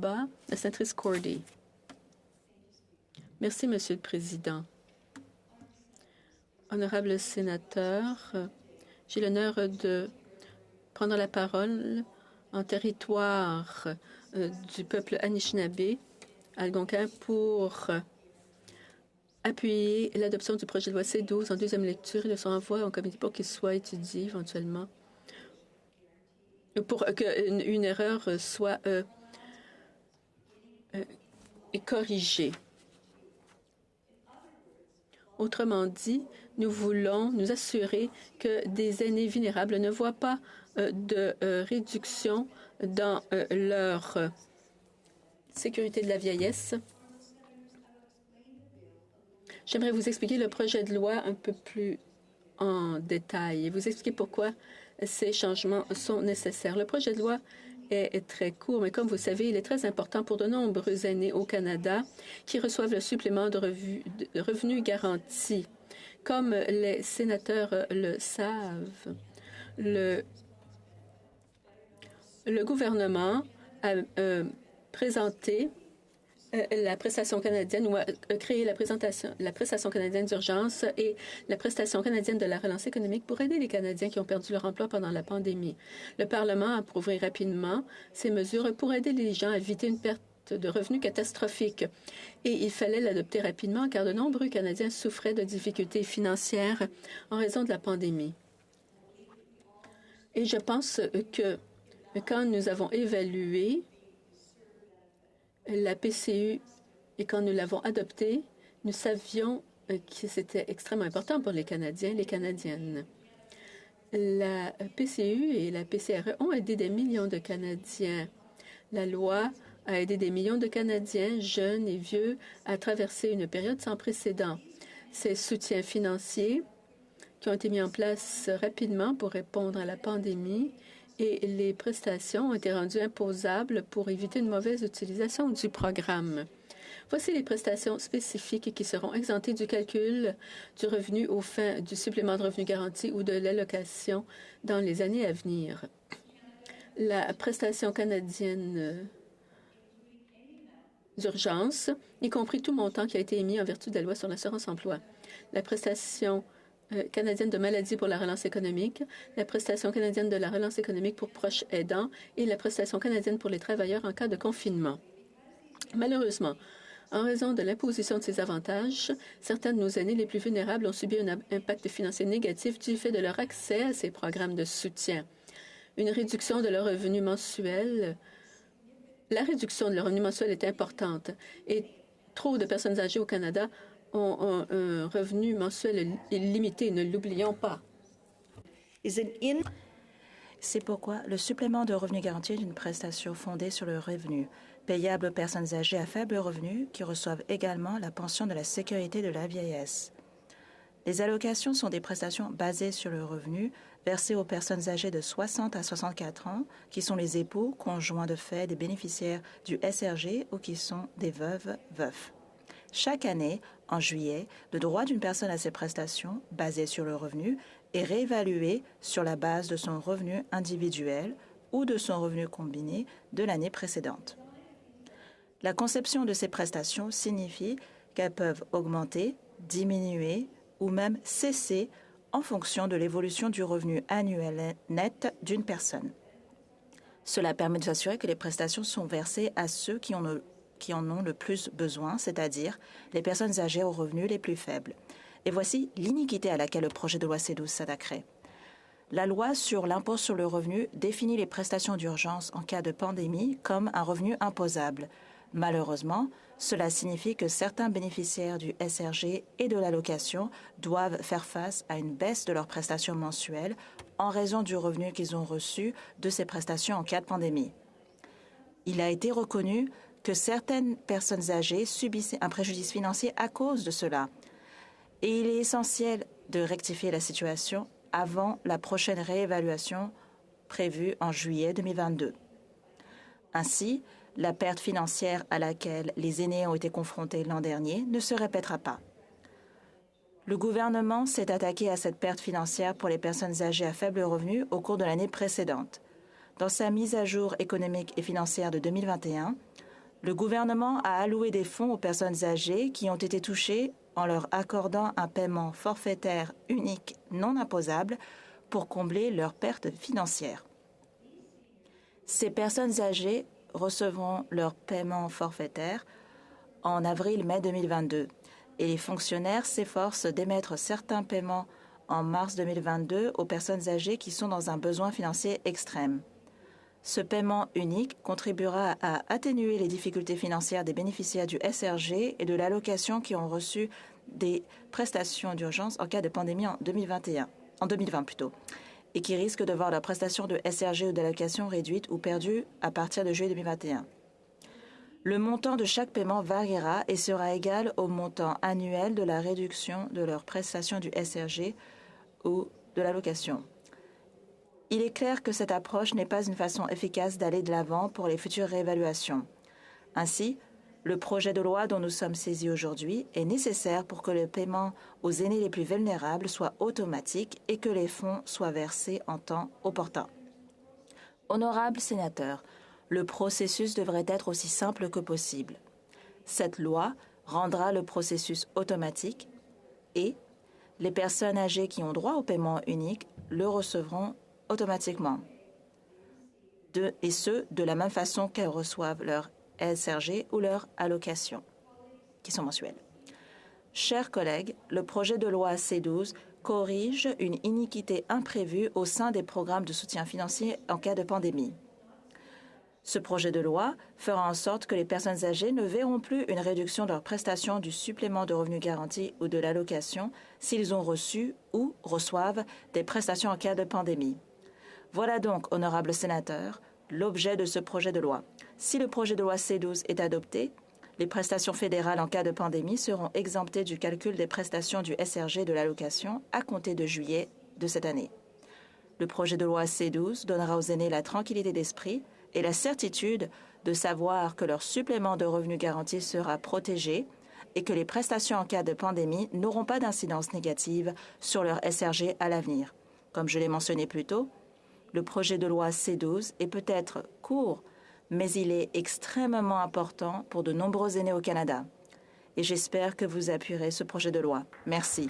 La sénatrice Cordy. Merci, Monsieur le Président. Honorable sénateur, j'ai l'honneur de prendre la parole en territoire du peuple Anishinaabe, algonquin, pour appuyer l'adoption du projet de loi C-12 en deuxième lecture et de son envoi en comité pour qu'il soit étudié éventuellement, pour qu'une erreur soit corrigée. Autrement dit, nous voulons nous assurer que des aînés vulnérables ne voient pas de réduction dans leur sécurité de la vieillesse. J'aimerais vous expliquer le projet de loi un peu plus en détail et vous expliquer pourquoi ces changements sont nécessaires. Le projet de loi est très court, mais comme vous savez, il est très important pour de nombreux aînés au Canada qui reçoivent le supplément de revenu garanti. Comme les sénateurs le savent, le gouvernement a présenté la prestation canadienne ou a créé la prestation canadienne d'urgence et la prestation canadienne de la relance économique pour aider les Canadiens qui ont perdu leur emploi pendant la pandémie. Le Parlement a approuvé rapidement ces mesures pour aider les gens à éviter une perte de revenus catastrophique. Et il fallait l'adopter rapidement car de nombreux Canadiens souffraient de difficultés financières en raison de la pandémie. Et je pense que quand nous avons évalué la PCU et quand nous l'avons adoptée, nous savions que c'était extrêmement important pour les Canadiens et les Canadiennes. La PCU et la PCRE ont aidé des millions de Canadiens. La loi a aidé des millions de Canadiens, jeunes et vieux, à traverser une période sans précédent. Ces soutiens financiers qui ont été mis en place rapidement pour répondre à la pandémie et les prestations ont été rendues imposables pour éviter une mauvaise utilisation du programme. Voici les prestations spécifiques qui seront exemptées du calcul du revenu aux fins du supplément de revenu garanti ou de l'allocation dans les années à venir. La prestation canadienne d'urgence, y compris tout montant qui a été émis en vertu de la loi sur l'assurance-emploi. La prestation canadienne de maladie pour la relance économique, la prestation canadienne de la relance économique pour proches aidants et la prestation canadienne pour les travailleurs en cas de confinement. Malheureusement, en raison de l'imposition de ces avantages, certains de nos aînés les plus vulnérables ont subi un impact financier négatif du fait de leur accès à ces programmes de soutien. Une réduction de leur revenu mensuel. La réduction de leur revenu mensuel est importante et trop de personnes âgées au Canada ont un revenu mensuel limité, ne l'oublions pas. C'est pourquoi le supplément de revenu garanti est une prestation fondée sur le revenu, payable aux personnes âgées à faible revenu qui reçoivent également la pension de la sécurité de la vieillesse. Les allocations sont des prestations basées sur le revenu versées aux personnes âgées de 60 à 64 ans qui sont les époux, conjoints de fait des bénéficiaires du SRG ou qui sont des veufs. Chaque année, en juillet, le droit d'une personne à ces prestations, basées sur le revenu, est réévalué sur la base de son revenu individuel ou de son revenu combiné de l'année précédente. La conception de ces prestations signifie qu'elles peuvent augmenter, diminuer ou même cesser en fonction de l'évolution du revenu annuel net d'une personne. Cela permet de s'assurer que les prestations sont versées à ceux qui en ont le plus besoin, c'est-à-dire les personnes âgées aux revenus les plus faibles. Et voici l'iniquité à laquelle le projet de loi C-12 s'attaquerait. La loi sur l'impôt sur le revenu définit les prestations d'urgence en cas de pandémie comme un revenu imposable. Malheureusement, cela signifie que certains bénéficiaires du SRG et de l'allocation doivent faire face à une baisse de leurs prestations mensuelles en raison du revenu qu'ils ont reçu de ces prestations en cas de pandémie. Il a été reconnu que certaines personnes âgées subissaient un préjudice financier à cause de cela. Et il est essentiel de rectifier la situation avant la prochaine réévaluation prévue en juillet 2022. Ainsi, la perte financière à laquelle les aînés ont été confrontés l'an dernier ne se répétera pas. Le gouvernement s'est attaqué à cette perte financière pour les personnes âgées à faible revenu au cours de l'année précédente. Dans sa mise à jour économique et financière de 2021, Le gouvernement a alloué des fonds aux personnes âgées qui ont été touchées en leur accordant un paiement forfaitaire unique non imposable pour combler leurs pertes financières. Ces personnes âgées recevront leur paiement forfaitaire en avril-mai 2022 et les fonctionnaires s'efforcent d'émettre certains paiements en mars 2022 aux personnes âgées qui sont dans un besoin financier extrême. Ce paiement unique contribuera à atténuer les difficultés financières des bénéficiaires du SRG et de l'allocation qui ont reçu des prestations d'urgence en cas de pandémie en 2020 plutôt, et qui risquent de voir leurs prestations de SRG ou d'allocation réduites ou perdues à partir de juillet 2021. Le montant de chaque paiement variera et sera égal au montant annuel de la réduction de leurs prestations du SRG ou de l'allocation. Il est clair que cette approche n'est pas une façon efficace d'aller de l'avant pour les futures réévaluations. Ainsi, le projet de loi dont nous sommes saisis aujourd'hui est nécessaire pour que le paiement aux aînés les plus vulnérables soit automatique et que les fonds soient versés en temps opportun. Honorables sénateurs, le processus devrait être aussi simple que possible. Cette loi rendra le processus automatique et les personnes âgées qui ont droit au paiement unique le recevront automatiquement, et ce, de la même façon qu'elles reçoivent leur SRG ou leur allocation, qui sont mensuelles. Chers collègues, le projet de loi C12 corrige une iniquité imprévue au sein des programmes de soutien financier en cas de pandémie. Ce projet de loi fera en sorte que les personnes âgées ne verront plus une réduction de leurs prestations du supplément de revenu garanti ou de l'allocation s'ils ont reçu ou reçoivent des prestations en cas de pandémie. Voilà donc, honorables sénateurs, l'objet de ce projet de loi. Si le projet de loi C12 est adopté, les prestations fédérales en cas de pandémie seront exemptées du calcul des prestations du SRG de l'allocation à compter de juillet de cette année. Le projet de loi C12 donnera aux aînés la tranquillité d'esprit et la certitude de savoir que leur supplément de revenu garanti sera protégé et que les prestations en cas de pandémie n'auront pas d'incidence négative sur leur SRG à l'avenir. Comme je l'ai mentionné plus tôt, le projet de loi C12 est peut-être court, mais il est extrêmement important pour de nombreux aînés au Canada. Et j'espère que vous appuierez ce projet de loi. Merci.